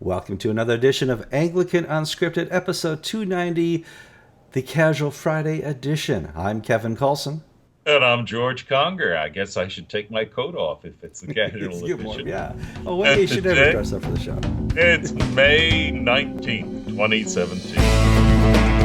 Welcome to another edition of Anglican Unscripted, episode 290, the Casual Friday edition. I'm Kevin Carlson. And I'm George Conger. I guess I should take my coat off if it's the It's casual good morning, edition. yeah. Oh, wait, And you should never today, dress up for the show. it's May 19th, 2017.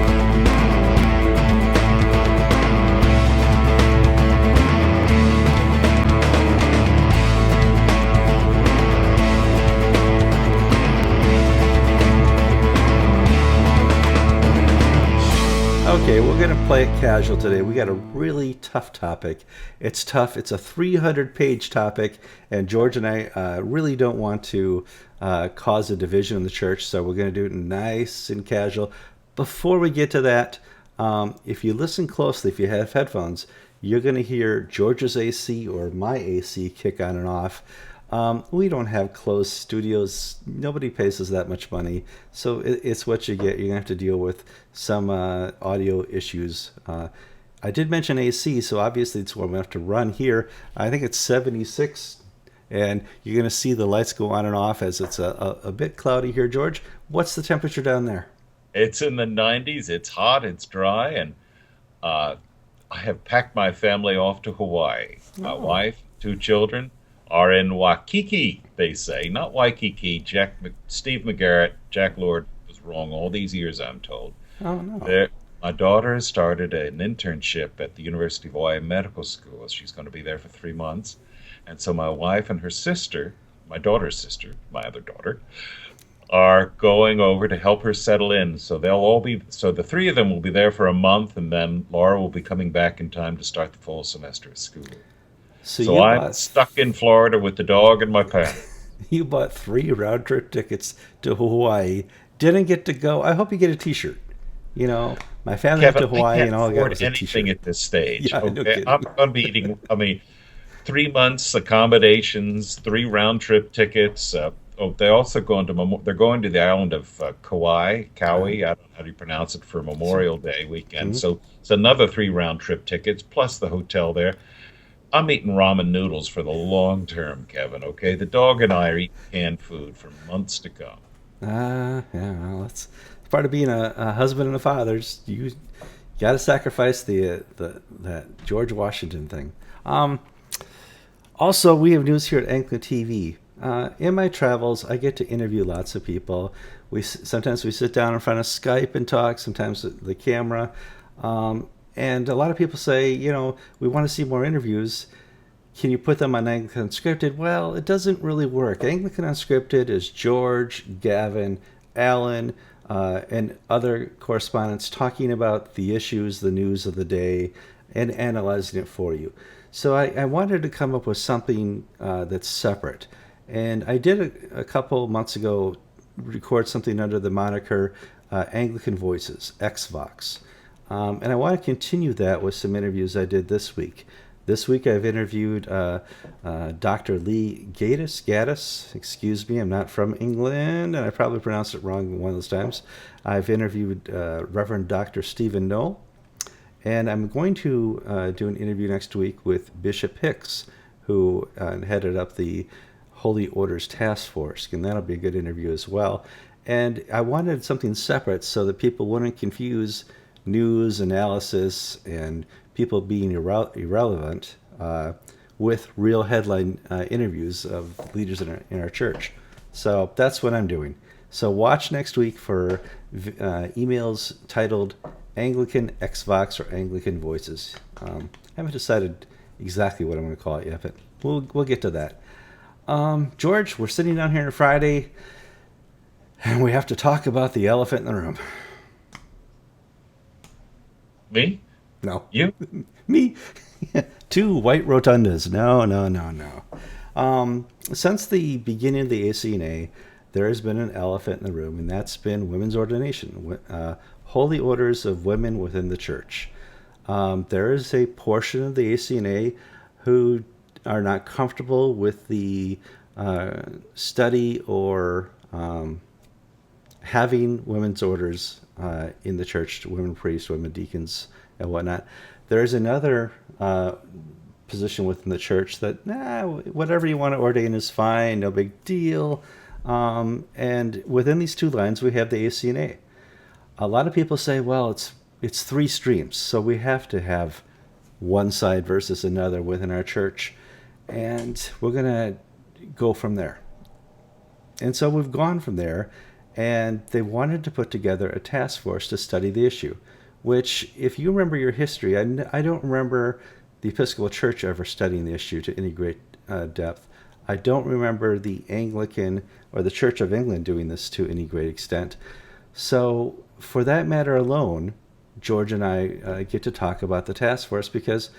Okay, we're going to play it casual today. We got a really tough topic. It's tough. It's a 300-page topic, and George and I really don't want to cause a division in the church, so we're going to do it nice and casual. Before we get to that, if you listen closely, if you have headphones, you're going to hear George's AC or my AC kick on and off. We don't have closed studios. Nobody pays us that much money. So it's what you get. You're going to have to deal with some audio issues. I did mention AC, so obviously it's warm enough to run here. I think it's 76, and you're going to see the lights go on and off as it's a bit cloudy here. George, what's the temperature down there? It's in the 90s. It's hot. It's dry. And I have packed my family off to Hawaii. My Oh, wife, two children are in Waikiki, they say. Not Waikiki. Steve McGarrett, Jack Lord was wrong all these years, I'm told. oh no. There, my daughter has started an internship at the University of Hawaii Medical School. She's going to be there for 3 months. And so my wife and her sister, my daughter's sister, my other daughter, are going over to help her settle in. So the three of them will be there for a month, and then Laura will be coming back in time to start the full semester of school. So So I'm stuck in Florida with the dog and my pet. you bought 3 round trip tickets to Hawaii. Didn't get to go. I hope you get a T-shirt. You know, my family went Kevin, to I Hawaii can't and all I got afford was a anything T-shirt. at this stage. Yeah, no Okay, kidding. I'm going to be eating. 3 months accommodations, 3 round trip tickets. They also going to they're going to the island of Kauai. I don't know how do you pronounce it for Memorial Day weekend. Mhm. So it's another 3 round trip tickets plus the hotel there. I'm eating ramen noodles for the long term, Kevin. Okay, the dog and I are eating canned food for months to come. Yeah, well, that's part of being a husband and a father. You got to sacrifice the that George Washington thing. Um, Also, we have news here at Anglican TV. In my travels, I get to interview lots of people. Sometimes we sit down in front of Skype and talk. Sometimes the camera, and a lot of people say, we want to see more interviews. Can you put them on Anglican Unscripted? Well, it doesn't really work. Anglican Unscripted is George, Gavin, Alan, and other correspondents talking about the issues, the news of the day, and analyzing it for you. So I wanted to come up with something that's separate. And I did a couple months ago record something under the moniker Anglican Voices, XVox. And I want to continue that with some interviews I did this week. This week I've interviewed Dr. Lee Gaddis. Excuse me, I'm not from England, and I probably pronounced it wrong one of those times. I've interviewed Reverend Dr. Stephen Noel. And I'm going to do an interview next week with Bishop Hicks, who headed up the Holy Orders Task Force, and that'll be a good interview as well. And I wanted something separate so that people wouldn't confuse news analysis and people being irrelevant with real headline interviews of leaders in our church. So that's what I'm doing. So watch next week for emails titled Anglican XVox or Anglican Voices. I haven't decided exactly what I'm going to call it yet, but we'll get to that. George, we're sitting down here on Friday, and we have to talk about the elephant in the room. Me? No, You? me. 2 white rotundas. No. Since the beginning of the ACNA, there has been an elephant in the room, and that's been women's ordination, holy orders of women within the church. There is a portion of the ACNA who are not comfortable with the study or having women's orders in the church, women priests, women deacons, and whatnot. There's another position within the church that, whatever you want to ordain is fine, no big deal. And within these two lines, we have the ACNA. A lot of people say, well, it's three streams, so we have to have one side versus another within our church, and we're going to go from there. And so we've gone from there, and they wanted to put together a task force to study the issue, which, if you remember your history, I don't remember the Episcopal Church ever studying the issue to any great depth. I don't remember the Anglican or the Church of England doing this to any great extent. So for that matter alone, George and I get to talk about the task force because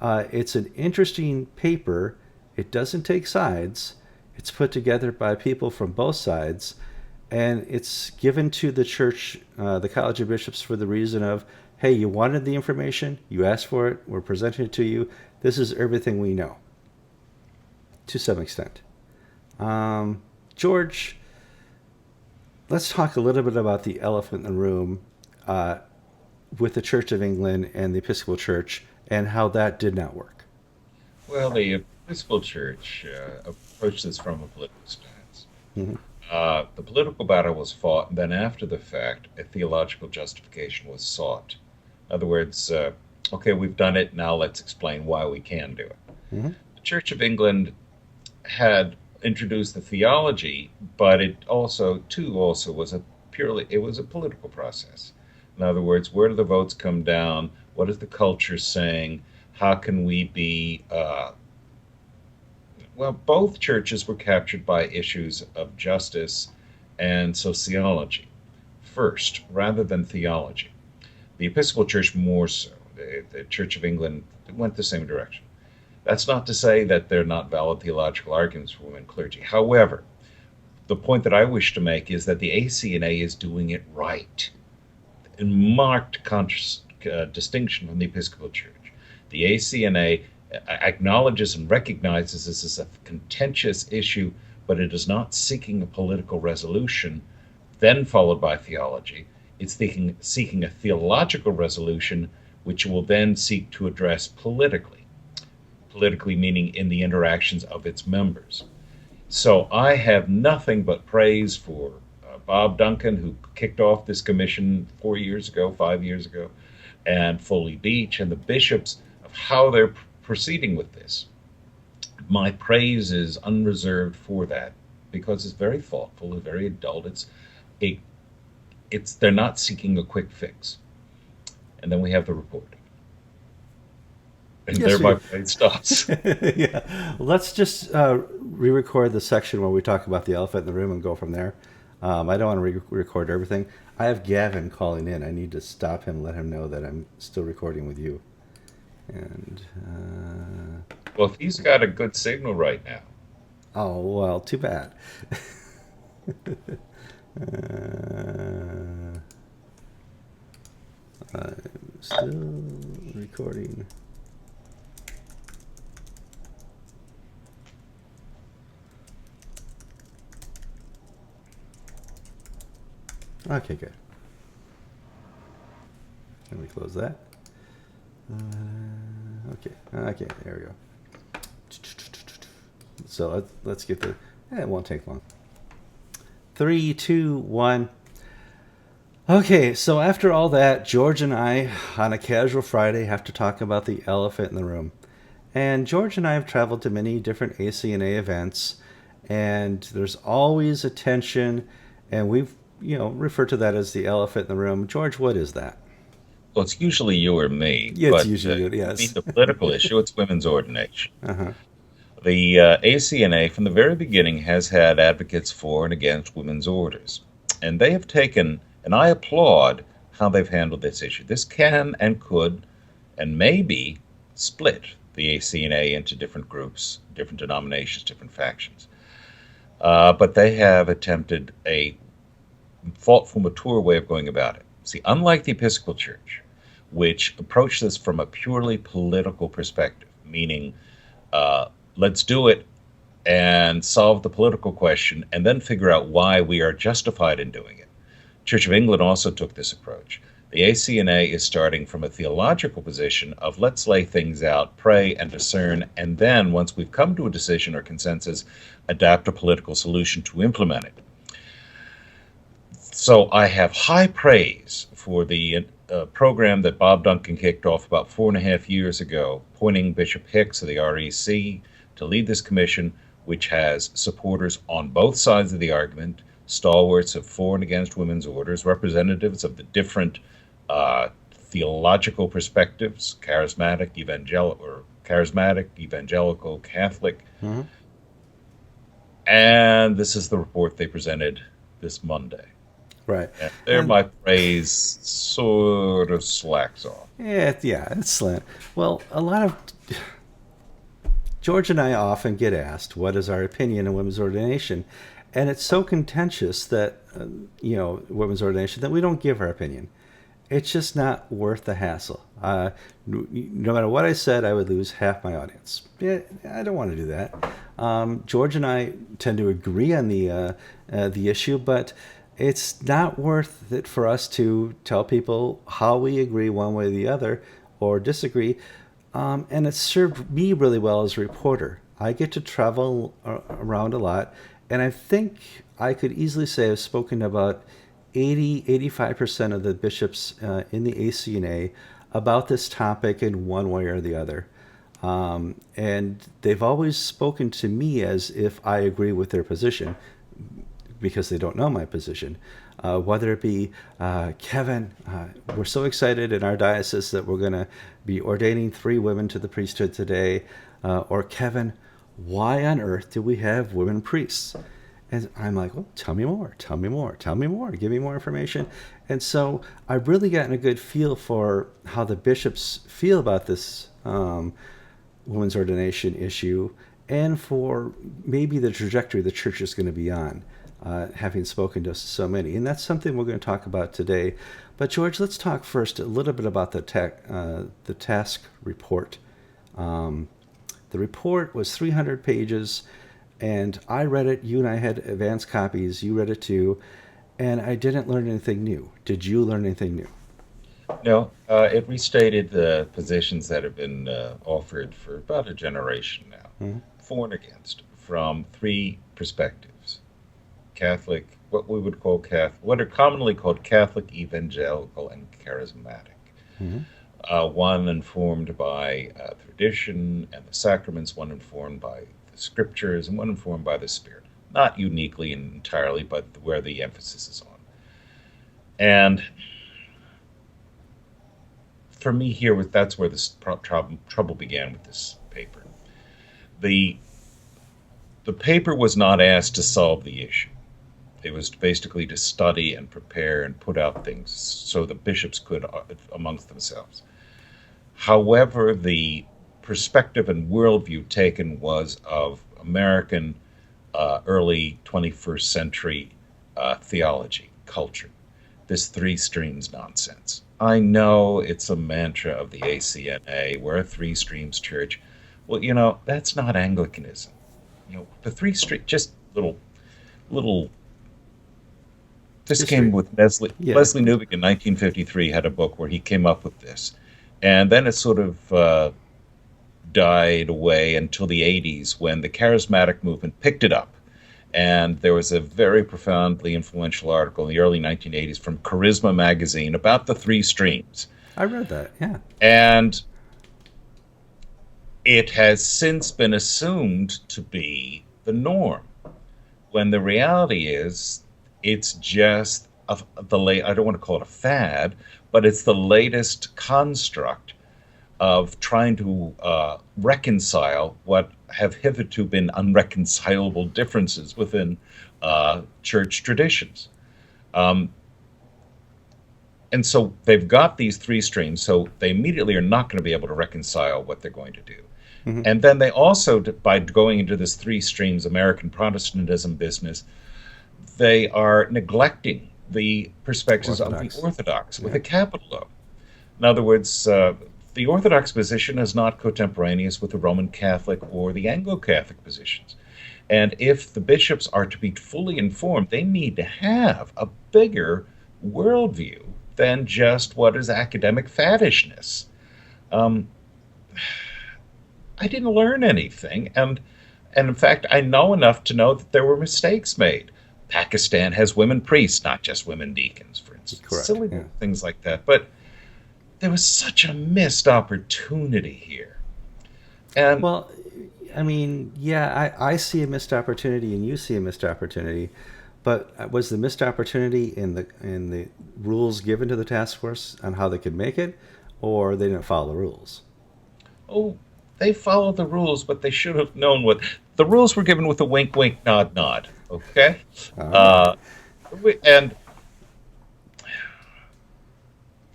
it's an interesting paper. It doesn't take sides. It's put together by people from both sides, and it's given to the church, the College of Bishops, for the reason of, hey, you wanted the information, you asked for it, we're presenting it to you. This is everything we know, to some extent. George, let's talk a little bit about the elephant in the room with the Church of England and the Episcopal Church and how that did not work. Well, the Episcopal Church approached this from a political stance. Mm-hmm. The political battle was fought, and then after the fact, a theological justification was sought. In other words, okay, we've done it, now let's explain why we can do it. Mm-hmm. The Church of England had introduced the theology, but it also was a political process. In other words, where do the votes come down? What is the culture saying? How can we be... well, both churches were captured by issues of justice and sociology first, rather than theology. The Episcopal Church more so. The Church of England went the same direction. That's not to say that they're not valid theological arguments for women clergy. However, the point that I wish to make is that the ACNA is doing it right, in marked distinction from the Episcopal Church. The ACNA acknowledges and recognizes this as a contentious issue, but it is not seeking a political resolution, then followed by theology. It's seeking a theological resolution, which will then seek to address politically. Politically meaning in the interactions of its members. So I have nothing but praise for Bob Duncan, who kicked off this commission 5 years ago, and Foley Beach and the bishops of how they're proceeding with this. My praise is unreserved for that because it's very thoughtful and very adult. They're not seeking a quick fix. And then we have the report. And Yes, thereby praise stops. Yeah. Let's just re-record the section where we talk about the elephant in the room and go from there. I don't want to re-record everything. I have Gavin calling in. I need to stop him, let him know that I'm still recording with you. And well, if he's got a good signal right now. Oh, well, too bad. I'm still recording. Okay, good. Let me close that. Okay, there we go. So let's get the... it won't take long. 3, 2, 1. Okay, so after all that, George and I, on a casual Friday, have to talk about the elephant in the room. And George and I have traveled to many different ACNA events, and there's always a tension, and we've refer to that as the elephant in the room. George, what is that? Well, it's usually you or me. Yeah, but, it's usually you, yes. The political issue, it's women's ordination. Uh-huh. The ACNA, from the very beginning, has had advocates for and against women's orders. And they have taken, and I applaud how they've handled this issue. This can and could and maybe split the ACNA into different groups, different denominations, different factions. But they have attempted a thoughtful, mature way of going about it. See, unlike the Episcopal Church, which approached this from a purely political perspective, meaning let's do it and solve the political question and then figure out why we are justified in doing it. Church of England also took this approach. The ACNA is starting from a theological position of let's lay things out, pray and discern, and then once we've come to a decision or consensus, adapt a political solution to implement it. So I have high praise for the program that Bob Duncan kicked off about 4.5 years ago, appointing Bishop Hicks of the REC to lead this commission, which has supporters on both sides of the argument, stalwarts of for and against women's orders, representatives of the different theological perspectives, charismatic, evangelical, Catholic. Mm-hmm. And this is the report they presented this Monday. Right. And there my praise sort of slacks off. It's slant. Well, a lot of George and I often get asked, what is our opinion on women's ordination? And it's so contentious that, women's ordination, that we don't give our opinion. It's just not worth the hassle. No matter what I said, I would lose half my audience. I don't want to do that. George and I tend to agree on the issue, but it's not worth it for us to tell people how we agree one way or the other or disagree. And it's served me really well as a reporter. I get to travel around a lot, and I think I could easily say I've spoken to about 85% of the bishops in the ACNA about this topic in one way or the other. And they've always spoken to me as if I agree with their position, because they don't know my position. Whether it be Kevin, we're so excited in our diocese that we're going to be ordaining 3 women to the priesthood today. Or Kevin, why on earth do we have women priests? And I'm like, well, tell me more, give me more information. And so I've really gotten a good feel for how the bishops feel about this women's ordination issue, and for maybe the trajectory the church is going to be on, having spoken to so many. And that's something we're going to talk about today. But George, let's talk first a little bit about the task report. The report was 300 pages, and I read it. You and I had advanced copies. You read it too, and I didn't learn anything new. Did you learn anything new? No, it restated the positions that have been offered for about a generation now, for and against, from 3 perspectives: Catholic, what we would call Catholic, what are commonly called Catholic, evangelical, and charismatic. One informed by tradition and the sacraments, one informed by the scriptures, and one informed by the Spirit. Not uniquely and entirely, but where the emphasis is on. And for me here, that's where this trouble began with this paper. The paper was not asked to solve the issue. It was basically to study and prepare and put out things so the bishops could amongst themselves. However, the perspective and worldview taken was of American early 21st century theology, culture, this 3 streams nonsense. I know it's a mantra of the ACNA, we're a 3 streams church. Well, that's not Anglicanism. The 3 streams, just little. This came with Leslie Newbigin in 1953, had a book where he came up with this. And then it sort of died away until the 80s, when the charismatic movement picked it up. And there was a very profoundly influential article in the early 1980s from Charisma magazine about the 3 streams. I read that, yeah. And it has since been assumed to be the norm, when the reality is it's just I don't want to call it a fad, but it's the latest construct of trying to reconcile what have hitherto been unreconcilable differences within church traditions. And so they've got these 3 streams, so they immediately are not going to be able to reconcile what they're going to do. And then they also, by going into this 3 streams American Protestantism business, they are neglecting the perspectives of the Orthodox, with a capital O. In other words, the Orthodox position is not contemporaneous with the Roman Catholic or the Anglo-Catholic positions. And if the bishops are to be fully informed, they need to have a bigger worldview than just what is academic faddishness. Um, I didn't learn anything, and in fact, I know enough to know that there were mistakes made. Pakistan has women priests, not just women deacons, for instance. Correct. Silly Yeah. things like that. But there was such a missed opportunity here. And Well, I mean, yeah, I see a missed opportunity and you see a missed opportunity, but was the missed opportunity in the rules given to the task force on how they could make it, or they didn't follow the rules? oh, they followed the rules, but they should have known what the rules were given with a wink, wink, nod, nod. Okay, All right. uh, and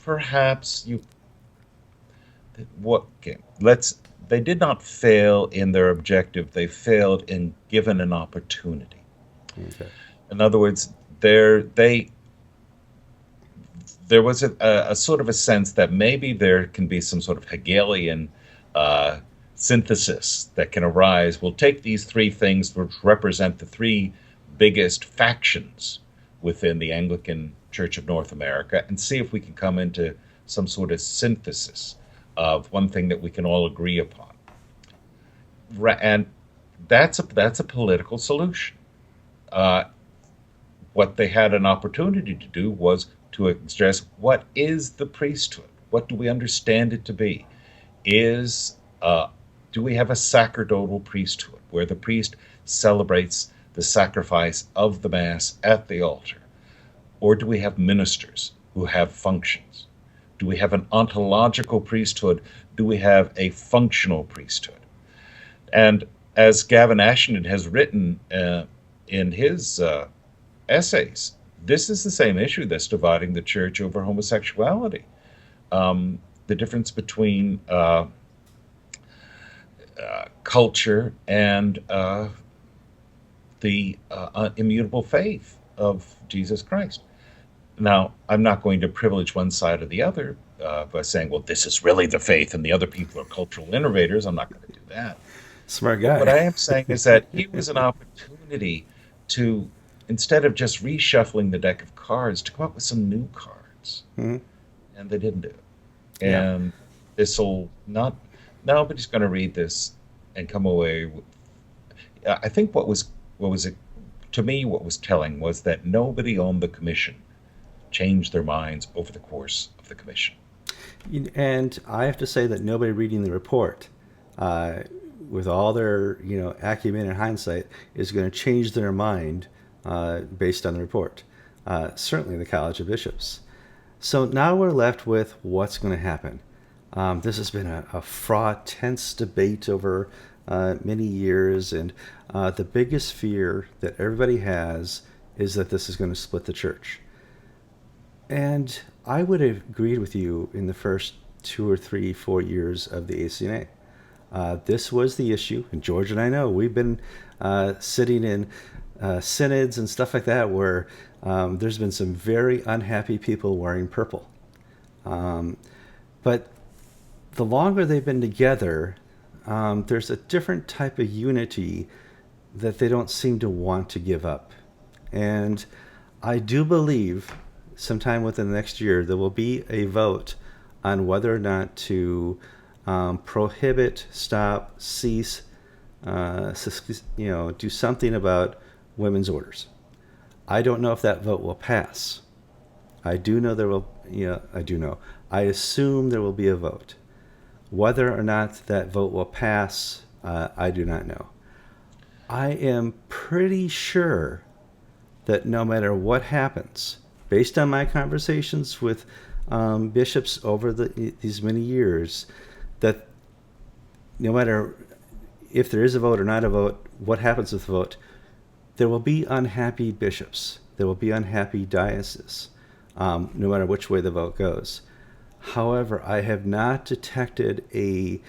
perhaps you what okay, let's they did not fail in their objective. They failed in given an opportunity. Okay. In other words, there was a sort of a sense that maybe there can be some sort of Hegelian uh, synthesis that can arise. We'll take these three things which represent the three biggest factions within the Anglican Church of North America and see if we can come into some sort of synthesis of one thing that we can all agree upon. And that's a political solution. Uh, what they had an opportunity to do was to address what is the priesthood? What do we understand it to be? Is Do we have a sacerdotal priesthood where the priest celebrates the sacrifice of the Mass at the altar? Or do we have ministers who have functions? Do we have an ontological priesthood? Do we have a functional priesthood? And as Gavin Ashenden has written in his essays, this is the same issue that's dividing the church over homosexuality. The difference between culture and the immutable faith of Jesus Christ. Now, I'm not going to privilege one side or the other by saying, well, this is really the faith and the other people are cultural innovators. I'm not going to do that. Smart But what guy. I am saying is that here was an opportunity to, instead of just reshuffling the deck of cards, to come up with some new cards. Hmm. And they didn't do it. Yeah. And this will not, nobody's going to read this and come away with, I think to me, what was telling was that nobody on the commission changed their minds over the course of the commission. And I have to say that nobody reading the report, with all their acumen and hindsight, is going to change their mind based on the report. Certainly, the College of Bishops. So now we're left with what's going to happen. This has been a fraught, tense debate over many years, and the biggest fear that everybody has is that this is going to split the church. And I would have agreed with you in the first 2 or 3, 4 years of the ACNA. This was the issue, and George and I know we've been sitting in synods and stuff like that where there's been some very unhappy people wearing purple. But the longer they've been together, there's a different type of unity that they don't seem to want to give up. And I do believe sometime within the next year there will be a vote on whether or not to prohibit, stop, cease, do something about women's orders. I don't know if that vote will pass. I do know there will. I do know. I assume there will be a vote. Whether or not that vote will pass, I do not know. I am pretty sure that no matter what happens, based on my conversations with bishops over these many years, that no matter if there is a vote or not a vote, what happens with the vote, there will be unhappy bishops. There will be unhappy dioceses, no matter which way the vote goes. However, I have not detected a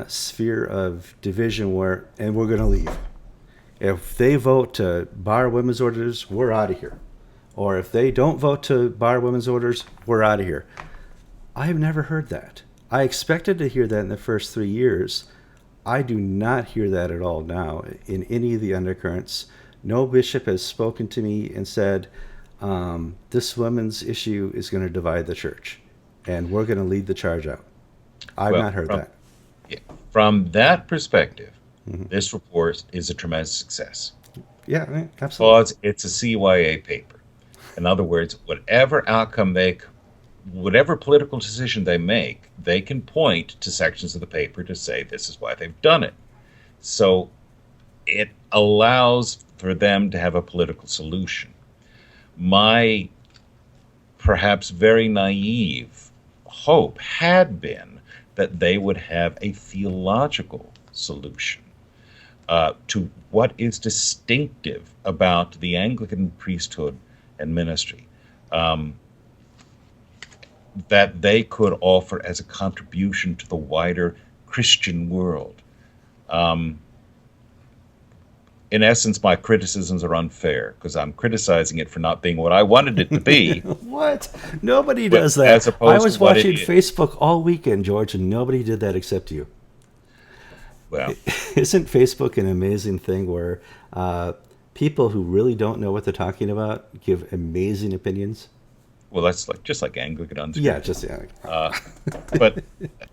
sphere of division and we're going to leave. If they vote to bar women's orders, we're out of here. Or if they don't vote to bar women's orders, we're out of here. I have never heard that. I expected to hear that in the first 3 years. I do not hear that at all now in any of the undercurrents. No bishop has spoken to me and said, This women's issue is going to divide the church, and we're going to lead the charge out. I've Well, not heard that. yeah, from that perspective, Hmm. this report is a tremendous success Yeah, absolutely. because it's a CYA paper. In other words, whatever political decision they make, they can point to sections of the paper to say this is why they've done it. So it allows for them to have a political solution. My perhaps very naive hope had been that they would have a theological solution to what is distinctive about the Anglican priesthood and ministry that they could offer as a contribution to the wider Christian world. Um, in essence, my criticisms are unfair because I'm criticizing it for not being what I wanted it to be, What? Nobody but does that. as I opposed to was what it watching is. Facebook all weekend, George, and nobody did that except you. Well, Isn't Facebook an amazing thing where people who really don't know what they're talking about give amazing opinions? that's just like Anglican Yeah, Unscripted. just yeah. Uh, but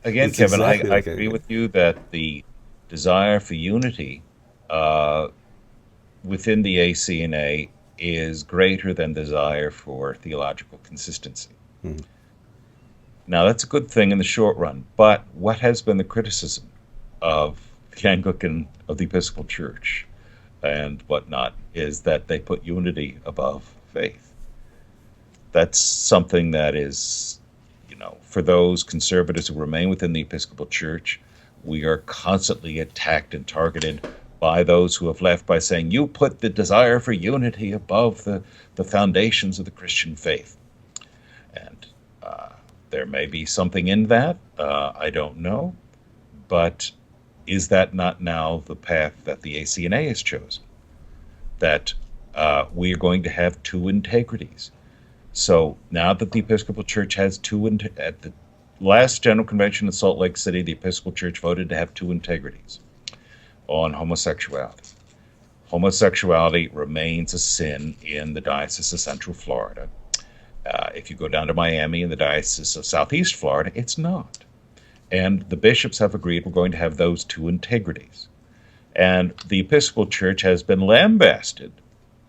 again, It's Kevin, exactly I like agree it. with you that the desire for unity uh, within the ACNA is greater than desire for theological consistency. Mhm. Now, that's a good thing in the short run, but what has been the criticism of the Episcopal Church and whatnot is that they put unity above faith. That's something that is, for those conservatives who remain within the Episcopal Church, we are constantly attacked and targeted by those who have left by saying, you put the desire for unity above the foundations of the Christian faith. And there may be something in that. I don't know. But is that not now the path that the ACNA has chosen? That we are going to have two integrities. So now that the Episcopal Church has at the last General Convention in Salt Lake City, the Episcopal Church voted to have two integrities on homosexuality. Homosexuality remains a sin in the Diocese of Central Florida. If you go down to Miami in the Diocese of Southeast Florida, it's not. And the bishops have agreed we're going to have those two integrities. And the Episcopal Church has been lambasted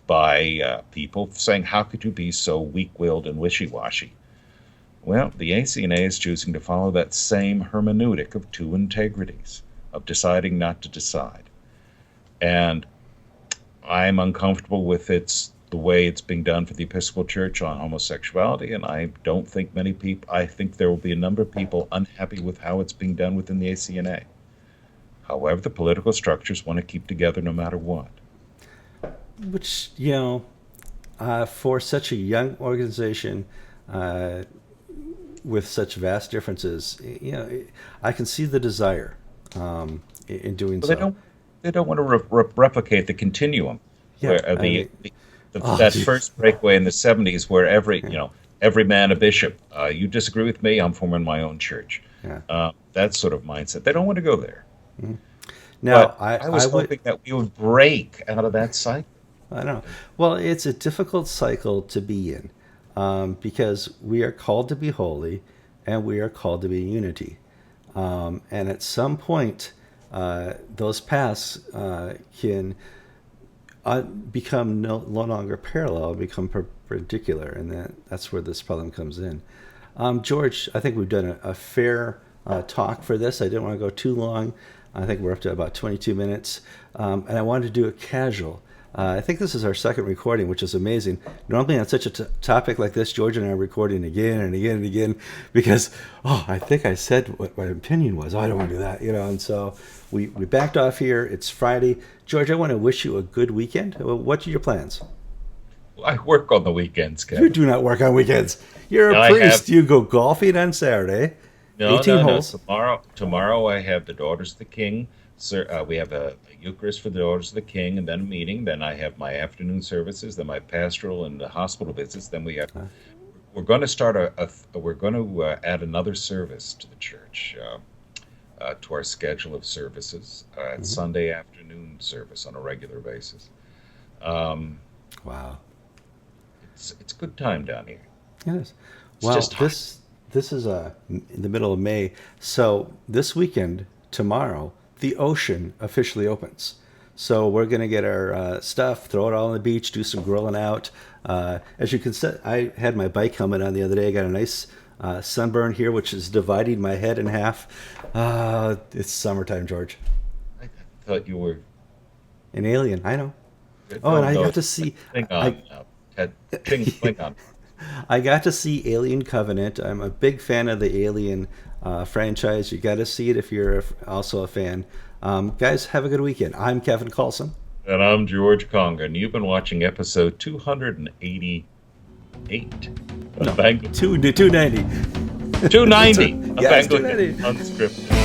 by people saying, how could you be so weak-willed and wishy-washy? Well, the ACNA is choosing to follow that same hermeneutic of two integrities, of deciding not to decide. And I'm uncomfortable with the way it's being done for the Episcopal Church on homosexuality, and I don't think many people, I think there will be a number of people unhappy with how it's being done within the ACNA. However, the political structures want to keep together no matter what. Which, for such a young organization uh, with such vast differences, I can see the desire in doing But so. they don't want to replicate the continuum, Yeah, where I mean, oh, that geez. first breakaway in the '70s, where every man a bishop. You disagree with me, I'm forming my own church. Yeah. That sort of mindset. They don't want to go there. Mhm. Now, But I, I I was would, hoping that we would break out of that cycle. I don't know. Well, it's a difficult cycle to be in because we are called to be holy and we are called to be in unity. And at some point, those paths can become no longer parallel, become perpendicular, and that's where this problem comes in. George, I think we've done a fair talk for this. I didn't want to go too long. I think we're up to about 22 minutes, and I wanted to do it casual. I think this is our second recording, which is amazing. Normally, on such a topic like this, George and I are recording again and again and again because, I think I said what my opinion was. Oh, I don't want to do that, And so we backed off here. It's Friday. George, I want to wish you a good weekend. What are your plans? I work on the weekends, You Kevin. do not work on weekends. You're a I have priest. You go golfing on Saturday, no, 18 no, no. holes. Tomorrow I have the Daughters of the King. Sir, we have a Eucharist for the Daughters of the King, and then a meeting. Then I have my afternoon services. Then my pastoral and the hospital visits. Then we're going to start we're going to add another service to the church, to our schedule of services. It's Mhm. Sunday afternoon service on a regular basis. Um, Wow. it's a good time down here. It is. It's Well, just hot. this is in the middle of May, so this weekend, tomorrow, the ocean officially opens. So we're gonna get our stuff, throw it all on the beach, do some grilling out. As you can see, I had my bike helmet on the other day. I got a nice sunburn here, which is dividing my head in half. It's summertime, George. I thought you were. An alien, I know. Oh, and Oh I no, got to it's see. Klingon. Klingon. I got to see Alien Covenant. I'm a big fan of the Alien franchise. You got to see it if you're also a fan. Guys, have a good weekend. I'm Kevin Carlson. And I'm George Conger, and you've been watching episode 288 No, of Anglican 290. 290 of Yes, Anglican 290. Unscripted.